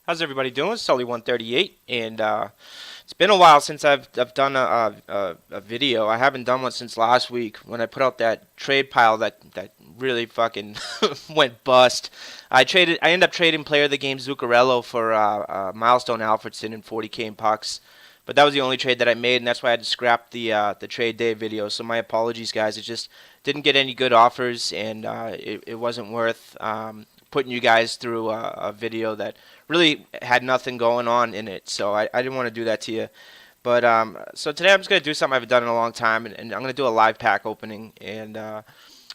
How's everybody doing? Sully 138, and it's been a while since I've done a video. I haven't done one since last week when I put out that trade pile that really fucking went bust. I ended up trading player of the game Zuccarello for Milestone Alfredson and 40K in pucks. But that was the only trade that I made, and that's why I had to scrap the trade day video. So my apologies, guys. It just didn't get any good offers, and it wasn't worth putting you guys through a video that really had nothing going on in it. So I didn't want to do that to you. But so today I'm just gonna do something I haven't done in a long time, and I'm gonna do a live pack opening. And I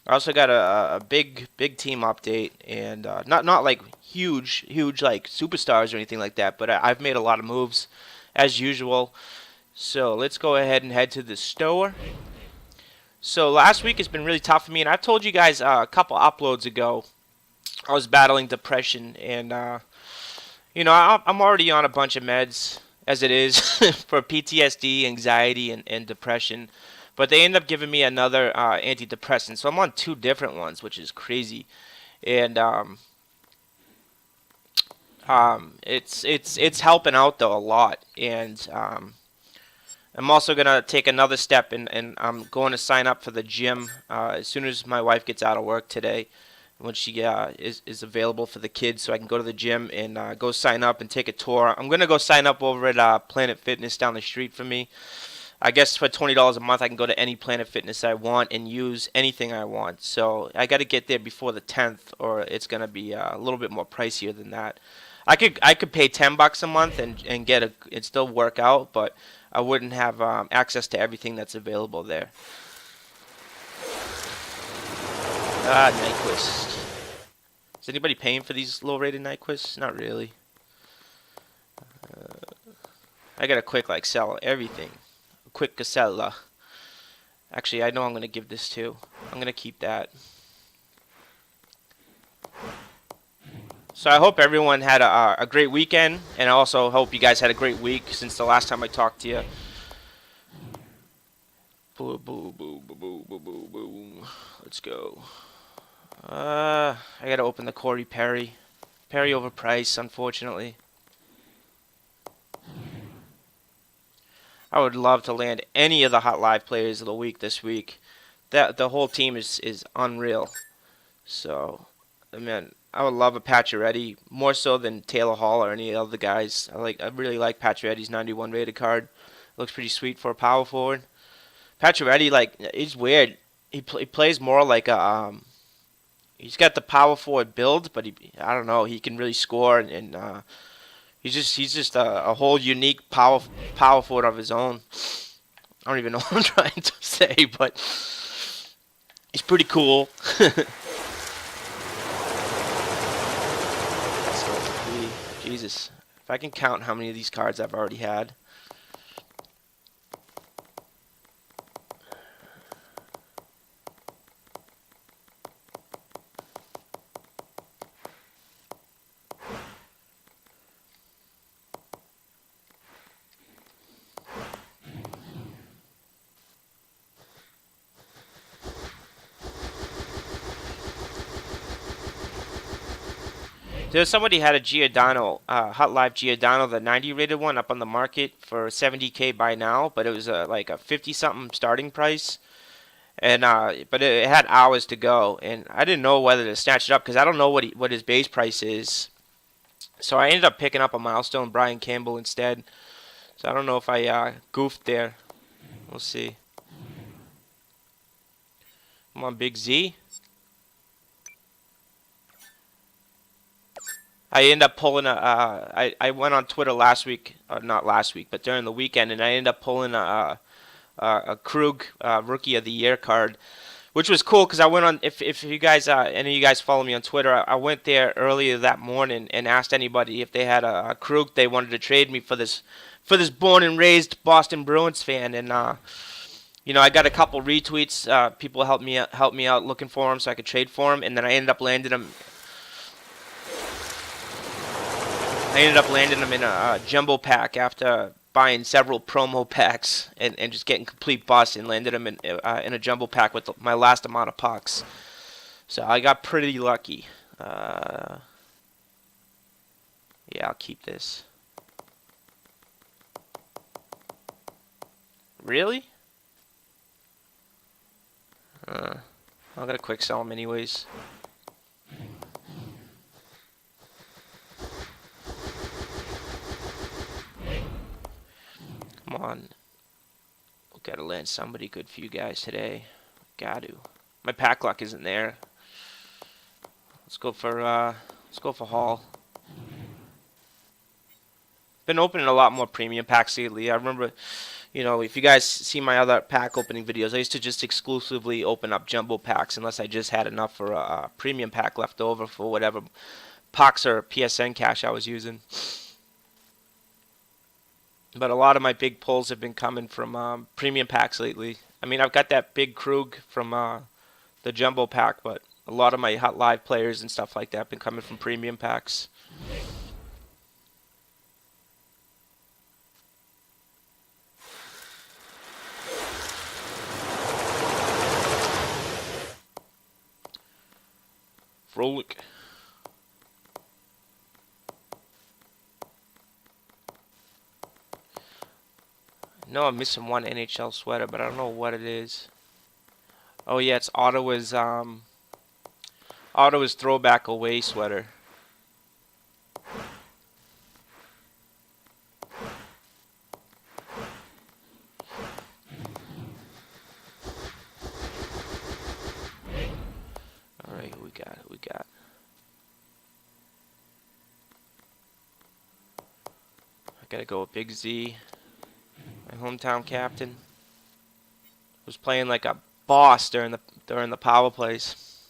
also got a big team update, and not like huge like superstars or anything like that. But I've made a lot of moves as usual. So let's go ahead and head to the store. So last week has been really tough for me, and I've told you guys a couple uploads ago I was battling depression, and I'm already on a bunch of meds as it is for PTSD, anxiety, and depression. But they end up giving me another antidepressant, so I'm on two different ones, which is crazy. And it's helping out though a lot. And I'm also gonna take another step, and I'm going to sign up for the gym as soon as my wife gets out of work today, when she is available for the kids, so I can go to the gym and go sign up and take a tour. I'm gonna go sign up over at Planet Fitness down the street from me. I guess for $20 a month, I can go to any Planet Fitness I want and use anything I want. So I got to get there before the 10th, or it's gonna be a little bit more pricier than that. I could pay $10 a month and get and still work out, but I wouldn't have access to everything that's available there. Nyquist. Is anybody paying for these low-rated Nyquists? Not really. I got a quick like sell everything. A quick Casella. Actually, I know I'm gonna give this to. I'm gonna keep that. So I hope everyone had a great weekend, and I also hope you guys had a great week since the last time I talked to you. Boo, boo, boo, boo, boo, boo, boo, boo. Let's go. I gotta open the Corey Perry. Perry overpriced, unfortunately. I would love to land any of the hot live players of the week this week. That the whole team is unreal. So, I mean, I would love a Pacioretty more so than Taylor Hall or any other guys. I really like Pacioretty's 91 rated card. Looks pretty sweet for a power forward. Pacioretty, like, he's weird. He plays more like a he's got the power forward build, but I don't know, he can really score, and he's just a whole unique power forward of his own. I don't even know what I'm trying to say, but he's pretty cool. So, Jesus, if I can count how many of these cards I've already had. There's somebody had a Giordano, Hot Live Giordano, the 90 rated one, up on the market for 70K by now, but it was like a 50 something starting price, and but it had hours to go, and I didn't know whether to snatch it up because I don't know what his base price is. So I ended up picking up a milestone Brian Campbell instead. So I don't know if I goofed there. We'll see. Come on, Big Z. I end up pulling I went on Twitter last week, not last week, but during the weekend, and I ended up pulling a Krug Rookie of the Year card, which was cool because I went on. If you guys, any of you guys follow me on Twitter, I went there earlier that morning and asked anybody if they had a Krug they wanted to trade me for this born and raised Boston Bruins fan, and I got a couple retweets. People helped me out looking for him so I could trade for him, and then I ended up landing him. I ended up landing them in a jumbo pack after buying several promo packs and just getting complete bust, and landed them in a jumbo pack with my last amount of pucks. So I got pretty lucky. Yeah, Yeah, I'll keep this. Really? I'm gonna quick sell them anyways. Come on. We gotta land somebody good for you guys today. Got to. My pack luck isn't there. Let's go for Hall. Been opening a lot more premium packs lately. I remember, you know, if you guys see my other pack opening videos, I used to just exclusively open up jumbo packs unless I just had enough for a premium pack left over for whatever pucks or PSN cash I was using. But a lot of my big pulls have been coming from premium packs lately. I mean, I've got that big Krug from the jumbo pack, but a lot of my hot live players and stuff like that have been coming from premium packs. Frolic. No, I'm missing one NHL sweater, but I don't know what it is. Oh yeah, it's Ottawa's throwback away sweater. Alright, who we got? Who we got? I gotta go with Big Z. My hometown captain was playing like a boss during the power plays.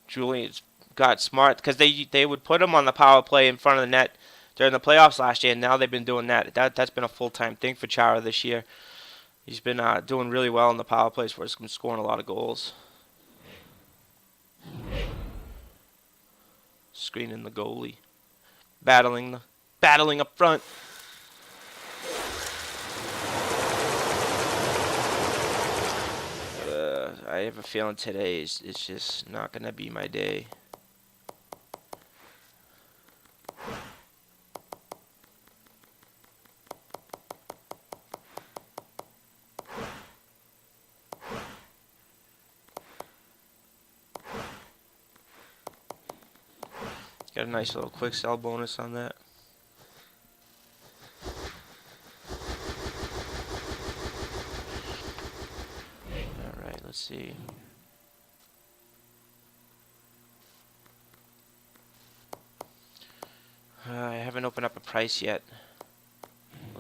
Julian's got smart because they would put him on the power play in front of the net during the playoffs last year, and now they've been doing that. That's been a full-time thing for Chara this year. He's been doing really well in the power plays where he's been scoring a lot of goals. Screening the goalie, battling up front. I have a feeling today is just not gonna be my day. Got a nice little quick sell bonus on that. Alright, let's see. I haven't opened up a price yet.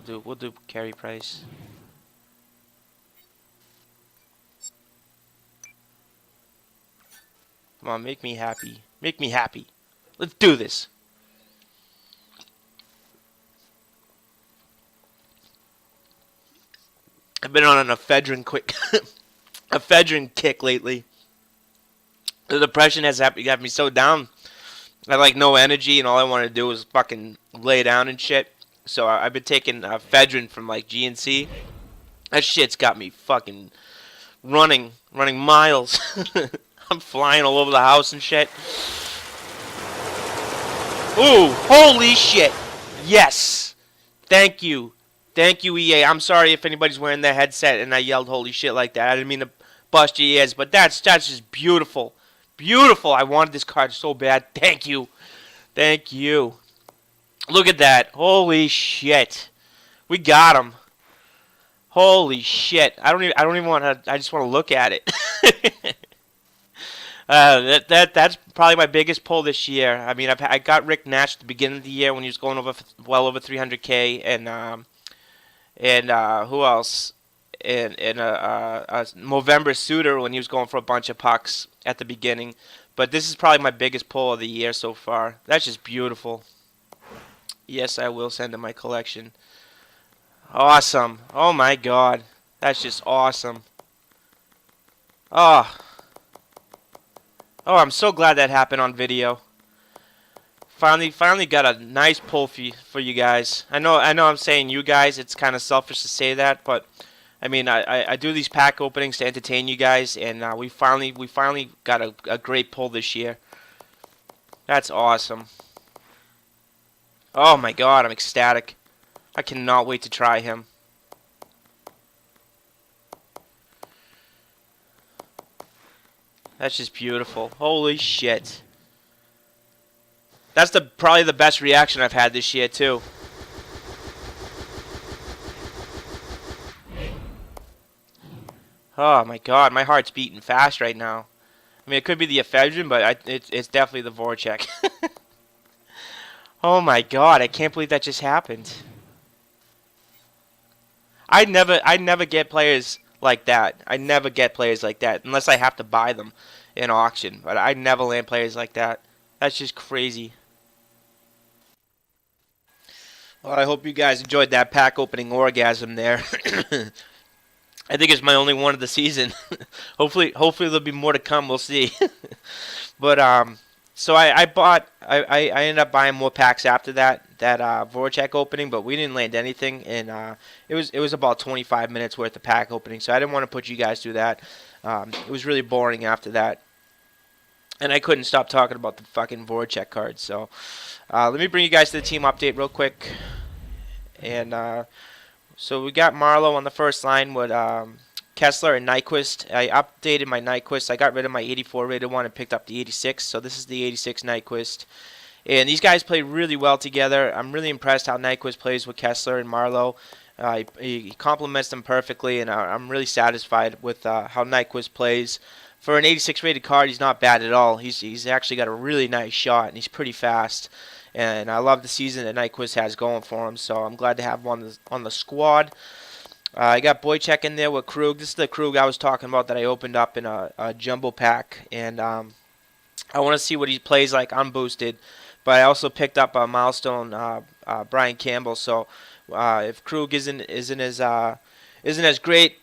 We'll do carry price. Come on, make me happy. Make me happy. Let's do this. I've been on an ephedrine kick lately. The depression has got me so down. I like no energy, and all I want to do is fucking lay down and shit. So I've been taking ephedrine from like GNC. That shit's got me fucking running miles. I'm flying all over the house and shit. Ooh, holy shit. Yes. Thank you. Thank you, EA. I'm sorry if anybody's wearing their headset and I yelled holy shit like that. I didn't mean to bust your ears, but that's just beautiful. Beautiful. I wanted this card so bad. Thank you. Thank you. Look at that. Holy shit. We got him. Holy shit. I don't even want to, I just want to look at it. That's probably my biggest pull this year. I mean, I got Rick Nash at the beginning of the year when he was going over well over 300K, and who else? And Movember Suitor when he was going for a bunch of pucks at the beginning. But this is probably my biggest pull of the year so far. That's just beautiful. Yes, I will send him my collection. Awesome. Oh my god. That's just awesome. Oh. Oh, I'm so glad that happened on video. Finally got a nice pull for you guys. I know I'm saying you guys. It's kind of selfish to say that, but I mean, I do these pack openings to entertain you guys, and we finally got a great pull this year. That's awesome. Oh my god, I'm ecstatic. I cannot wait to try him. That's just beautiful. Holy shit. That's probably the best reaction I've had this year too. Oh my god, my heart's beating fast right now. I mean, it could be the ephedrine, but it's definitely the Voracek. Oh my god, I can't believe that just happened. I never get players like that. I never get players like that unless I have to buy them in auction. But I never land players like that. That's just crazy. Well, I hope you guys enjoyed that pack opening orgasm there. I think it's my only one of the season. hopefully there'll be more to come. We'll see. But so I ended up buying more packs after that Voracek opening, but we didn't land anything, and it was about 25 minutes worth of pack opening, so I didn't want to put you guys through that. It was really boring after that, and I couldn't stop talking about the fucking Voracek cards. So let me bring you guys to the team update real quick, and so we got Marlowe on the first line with Kessler and Nyquist. I updated my Nyquist. I got rid of my 84 rated one and picked up the 86. So this is the 86 Nyquist. And these guys play really well together. I'm really impressed how Nyquist plays with Kessler and Marlowe. He complements them perfectly, and I'm really satisfied with how Nyquist plays. For an 86 rated card, he's not bad at all. He's actually got a really nice shot, and he's pretty fast. And I love the season that Nyquist has going for him, so I'm glad to have him on the squad. I got Boychuk in there with Krug. This is the Krug I was talking about that I opened up in a jumbo pack, and I want to see what he plays like unboosted. But I also picked up a milestone Brian Campbell. So if Krug isn't as great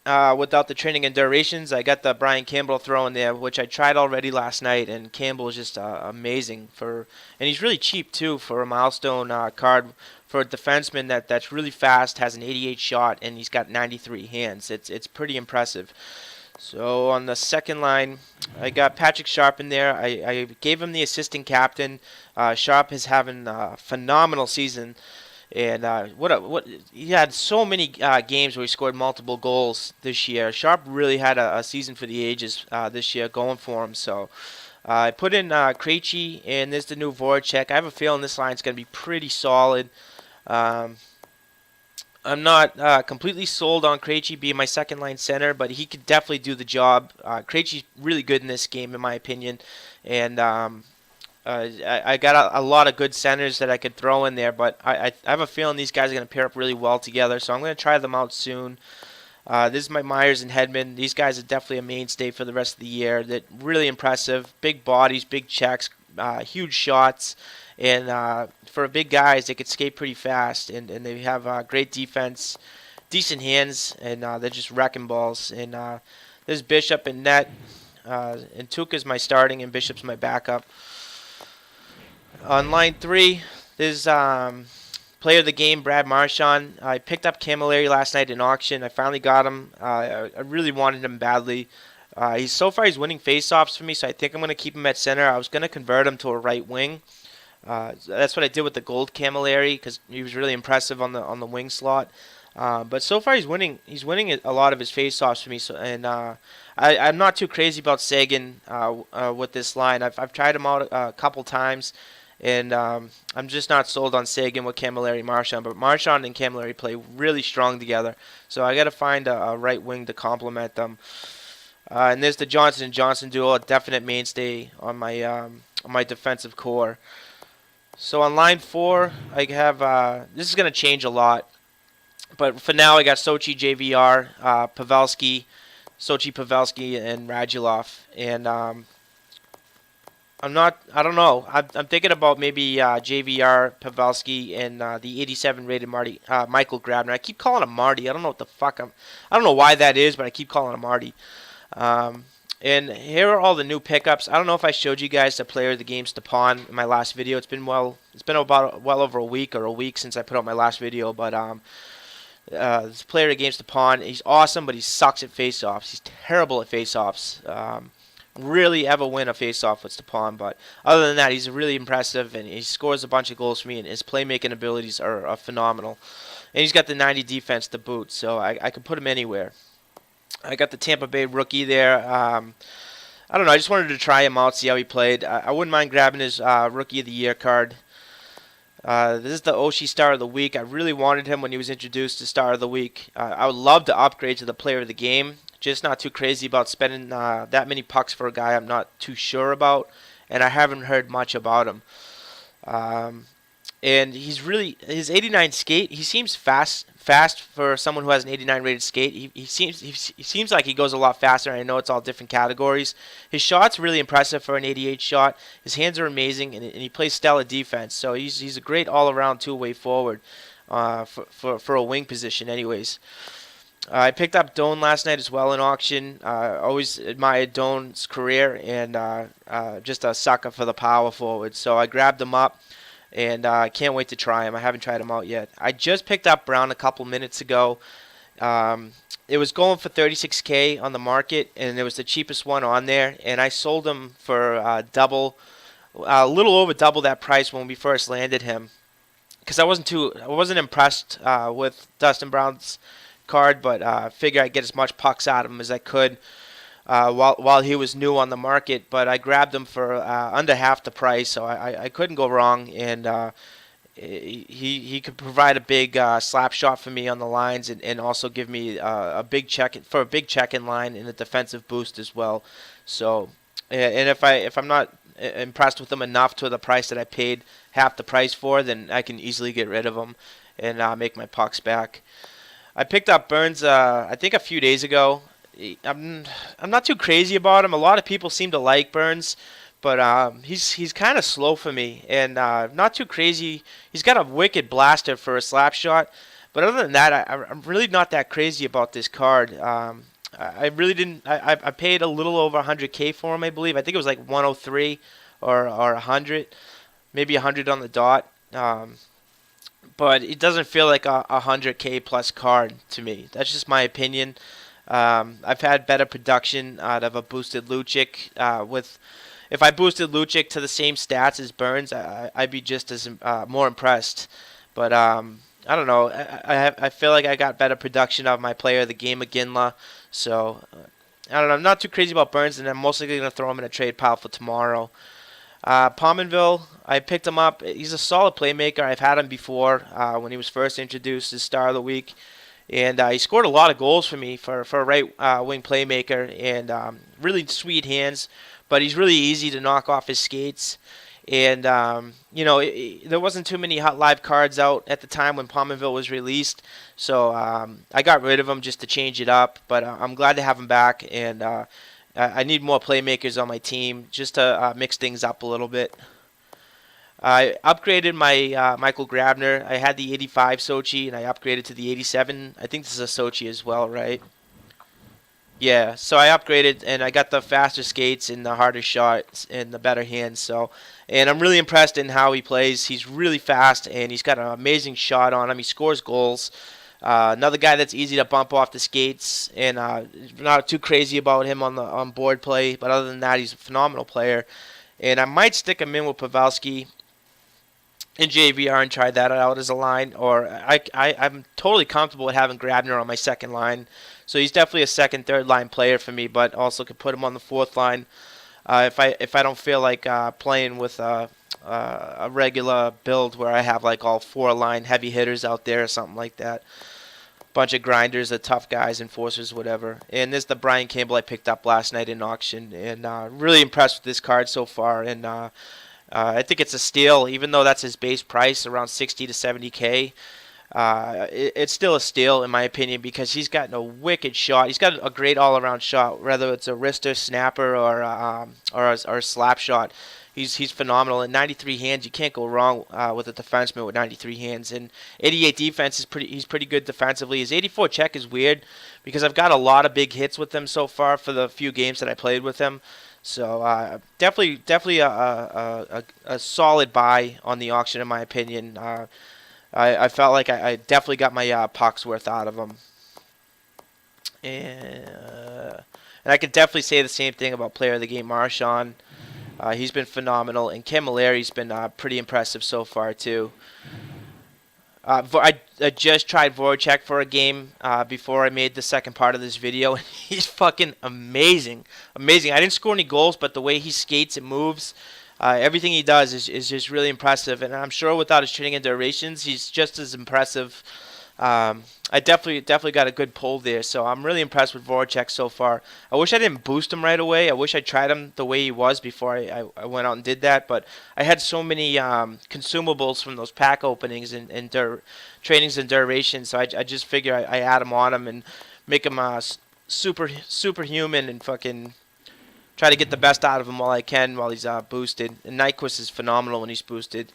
without the training and durations, I got the Brian Campbell throw in there, which I tried already last night, and Campbell is just amazing and he's really cheap too for a milestone card. For a defenseman that's really fast, has an 88 shot, and he's got 93 hands. It's pretty impressive. So on the second line, I got Patrick Sharp in there. I gave him the assistant captain. Sharp is having a phenomenal season, and he had so many games where he scored multiple goals this year. Sharp really had a season for the ages this year going for him. So I put in Krejci, and there's the new Voracek. I have a feeling this line's going to be pretty solid. I'm not completely sold on Krejci being my second line center, but he could definitely do the job. Krejci's really good in this game, in my opinion, and I got a lot of good centers that I could throw in there, but I have a feeling these guys are going to pair up really well together, so I'm going to try them out soon. This is my Myers and Hedman. These guys are definitely a mainstay for the rest of the year. They're really impressive. Big bodies, big checks, huge shots. And for big guys, they could skate pretty fast, and they have great defense, decent hands, and they're just wrecking balls. And there's Bishop and net, and Tuukka's my starting, and Bishop's my backup. On line 3, there's player of the game, Brad Marchand. I picked up Camilleri last night in auction. I finally got him. I really wanted him badly. He's winning faceoffs for me, so I think I'm going to keep him at center. I was going to convert him to a right wing. That's what I did with the gold Camilleri because he was really impressive on the wing slot. But so far he's winning a lot of his faceoffs for me. So I'm not too crazy about Sagan with this line. I've tried him out a couple times, and I'm just not sold on Sagan with Camilleri Marchand. But Marchand and Camilleri play really strong together. So I got to find a right wing to complement them. And there's the Johnson and Johnson duo, a definite mainstay on my defensive core. So on line 4, I have this is going to change a lot, but for now I got Sochi, JVR, Pavelski, and Radulov, and I don't know. I'm thinking about maybe JVR, Pavelski, and the 87 rated Michael Grabner. I keep calling him Marty. I don't know what the fuck I don't know why that is, but I keep calling him Marty. And here are all the new pickups. I don't know if I showed you guys the player of the game Stepan in my last video. It's been about well over a week since I put out my last video. But this player against the pond. He's awesome, but he sucks at faceoffs. He's terrible at faceoffs. Really ever win a faceoff with Stepan, but other than that, he's really impressive, and he scores a bunch of goals for me, and his playmaking abilities are phenomenal. And he's got the 90 defense to boot, so I could put him anywhere. I got the Tampa Bay rookie there. I don't know. I just wanted to try him out, see how he played. I wouldn't mind grabbing his Rookie of the Year card. This is the Oshie Star of the Week. I really wanted him when he was introduced to Star of the Week. I would love to upgrade to the Player of the Game. Just not too crazy about spending that many pucks for a guy I'm not too sure about, and I haven't heard much about him. And he's really his 89 skate. He seems fast for someone who has an 89 rated skate. He seems like he goes a lot faster. I know it's all different categories. His shot's really impressive for an 88 shot. His hands are amazing, and he plays stellar defense. So he's a great all around two-way forward for a wing position, anyways. I picked up Doan last night as well in auction. Always admired Doan's career, and just a sucker for the power forward. So I grabbed him up, and I can't wait to try him. I haven't tried him out yet. I just picked up Brown a couple minutes ago. It was going for $36K on the market, and it was the cheapest one on there. And I sold him for a little over double that price when we first landed him, because I wasn't impressed with Dustin Brown's card, but figure I'd get as much pucks out of him as I could while he was new on the market. But I grabbed him for under half the price, so I couldn't go wrong. And he could provide a big slap shot for me on the lines, and also give me a big check-in line and a defensive boost as well. So, and if I'm not impressed with him enough to the price that I paid half the price for, then I can easily get rid of him and make my pucks back. I picked up Burns, I think a few days ago. I'm not too crazy about him. A lot of people seem to like Burns, but he's kind of slow for me, and not too crazy. He's got a wicked blaster for a slap shot, but other than that, I'm really not that crazy about this card. I really didn't. I paid a little over 100K for him, I believe. I think it was like 103 or 100, maybe 100 on the dot. But it doesn't feel like a 100K plus card to me. That's just my opinion. I've had better production out of a boosted Lucic. If I boosted Lucic to the same stats as Burns, I'd be just as more impressed. But I don't know. I feel like I got better production out of my Player of the Game, Iginla. So I don't know. I'm not too crazy about Burns, and I'm mostly going to throw him in a trade pile for tomorrow. Pominville, I picked him up. He's a solid playmaker. I've had him before when he was first introduced as Star of the Week. And he scored a lot of goals for me for a right wing playmaker, and really sweet hands. But he's really easy to knock off his skates. And, there wasn't too many hot live cards out at the time when Pominville was released. So I got rid of him just to change it up. But I'm glad to have him back, and I need more playmakers on my team just to mix things up a little bit. I upgraded my Michael Grabner. I had the 85 Sochi, and I upgraded to the 87. I think this is a Sochi as well, right? Yeah, so I upgraded, and I got the faster skates and the harder shots and the better hands. And I'm really impressed in how he plays. He's really fast, and he's got an amazing shot on him. He scores goals. Another guy that's easy to bump off the skates, and not too crazy about him on board play. But other than that, he's a phenomenal player. And I might stick him in with Pavelski in JVR and try that out as a line. Or I'm totally comfortable with having Grabner on my second line. So he's definitely a second, third line player for me, but also could put him on the fourth line if I don't feel like playing with a regular build where I have like all four line heavy hitters out there or something like that. Bunch of grinders, the tough guys, enforcers, whatever. And this is the Brian Campbell I picked up last night in auction, and really impressed with this card so far. And I think it's a steal, even though that's his base price, around 60 to 70K. It's still a steal in my opinion, because he's got a wicked shot. He's got a great all-around shot, whether it's a wrister, snapper, or a slap shot. He's phenomenal. At 93 hands, you can't go wrong with a defenseman with 93 hands. And 88 defense he's pretty good defensively. His 84 check is weird because I've got a lot of big hits with him so far for the few games that I played with him. So definitely a solid buy on the auction in my opinion. I felt like I definitely got my pucks worth out of him. And I could definitely say the same thing about player of the game, Marchand. He's been phenomenal, and Camilleri's been pretty impressive so far too. I just tried Voracek for a game before I made the second part of this video, and he's fucking amazing. Amazing. I didn't score any goals, but the way he skates and moves, everything he does is just really impressive. And I'm sure without his training and durations, he's just as impressive. I definitely got a good pull there, so I'm really impressed with Voracek so far. I wish I didn't boost him right away. I wish I tried him the way he was before I went out and did that, but I had so many consumables from those pack openings and trainings and durations, so I just figure I add him on him and make him superhuman and fucking try to get the best out of him while I can while he's boosted. And Nyquist is phenomenal when he's boosted.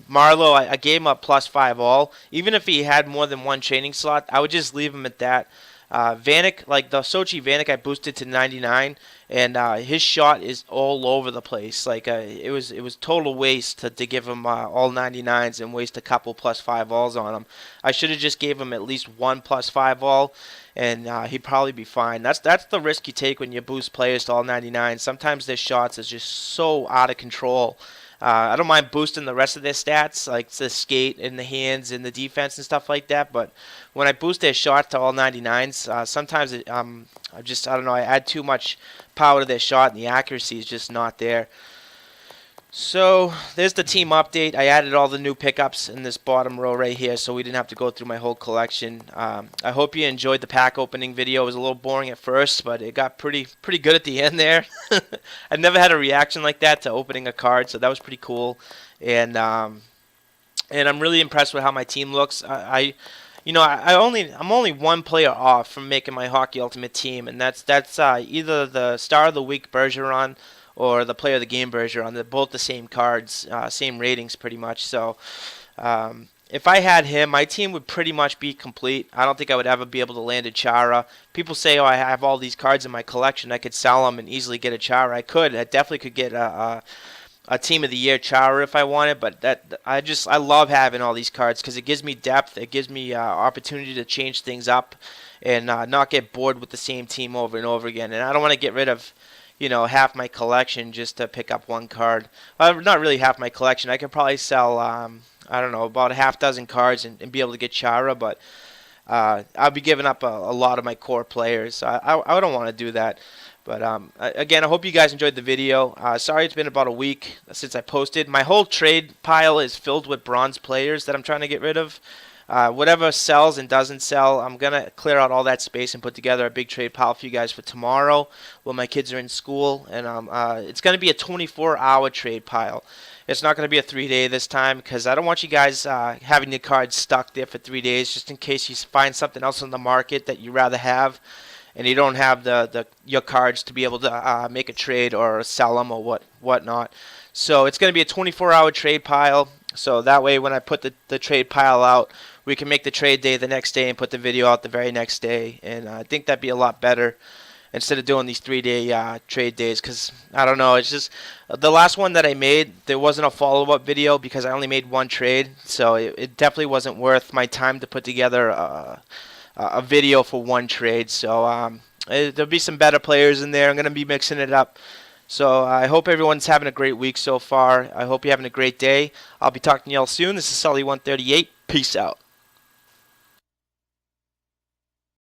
Marlowe, I gave him a +5 all. Even if he had more than one training slot, I would just leave him at that. Vanek, like the Sochi Vanek, I boosted to 99, and his shot is all over the place. Like it was total waste to give him all 99s and waste a couple +5 alls on him. I should have just gave him at least one +5 all, and he'd probably be fine. That's the risk you take when you boost players to all 99. Sometimes their shots is just so out of control. I don't mind boosting the rest of their stats, like the skate and the hands and the defense and stuff like that. But when I boost their shot to all 99s, sometimes I don't know, I add too much power to their shot and the accuracy is just not there. So there's the team update. I added all the new pickups in this bottom row right here, so we didn't have to go through my whole collection. I hope you enjoyed the pack opening video. It was a little boring at first, but it got pretty good at the end there. I never had a reaction like that to opening a card, so that was pretty cool. And I'm really impressed with how my team looks. I'm only one player off from making my Hockey Ultimate team, and that's either the Star of the Week Bergeron or the Player of the Game Bergeron. They're both the same cards, same ratings pretty much. So if I had him, my team would pretty much be complete. I don't think I would ever be able to land a Chara. People say, oh, I have all these cards in my collection. I could sell them and easily get a Chara. I definitely could get a Team of the Year Chara if I wanted, but I love having all these cards because it gives me depth. It gives me opportunity to change things up and not get bored with the same team over and over again. And I don't want to get rid of half my collection just to pick up one card. Not really half my collection. I could probably sell, I don't know, about a half dozen cards and be able to get Chara, but I'll be giving up a lot of my core players. So I don't want to do that. But again, I hope you guys enjoyed the video. Sorry it's been about a week since I posted. My whole trade pile is filled with bronze players that I'm trying to get rid of. Whatever sells and doesn't sell, I'm going to clear out all that space and put together a big trade pile for you guys for tomorrow when my kids are in school. And it's going to be a 24-hour trade pile. It's not going to be a 3-day this time because I don't want you guys having your cards stuck there for 3 days just in case you find something else on the market that you'd rather have and you don't have your cards to be able to make a trade or sell them or whatnot. So it's going to be a 24-hour trade pile. So that way when I put the trade pile out, we can make the trade day the next day and put the video out the very next day. And I think that'd be a lot better instead of doing these 3-day trade days because, I don't know, it's just the last one that I made, there wasn't a follow-up video because I only made one trade. So it definitely wasn't worth my time to put together a video for one trade. So there'll be some better players in there. I'm going to be mixing it up. So I hope everyone's having a great week so far. I hope you're having a great day. I'll be talking to y'all soon. This is Sully138. Peace out.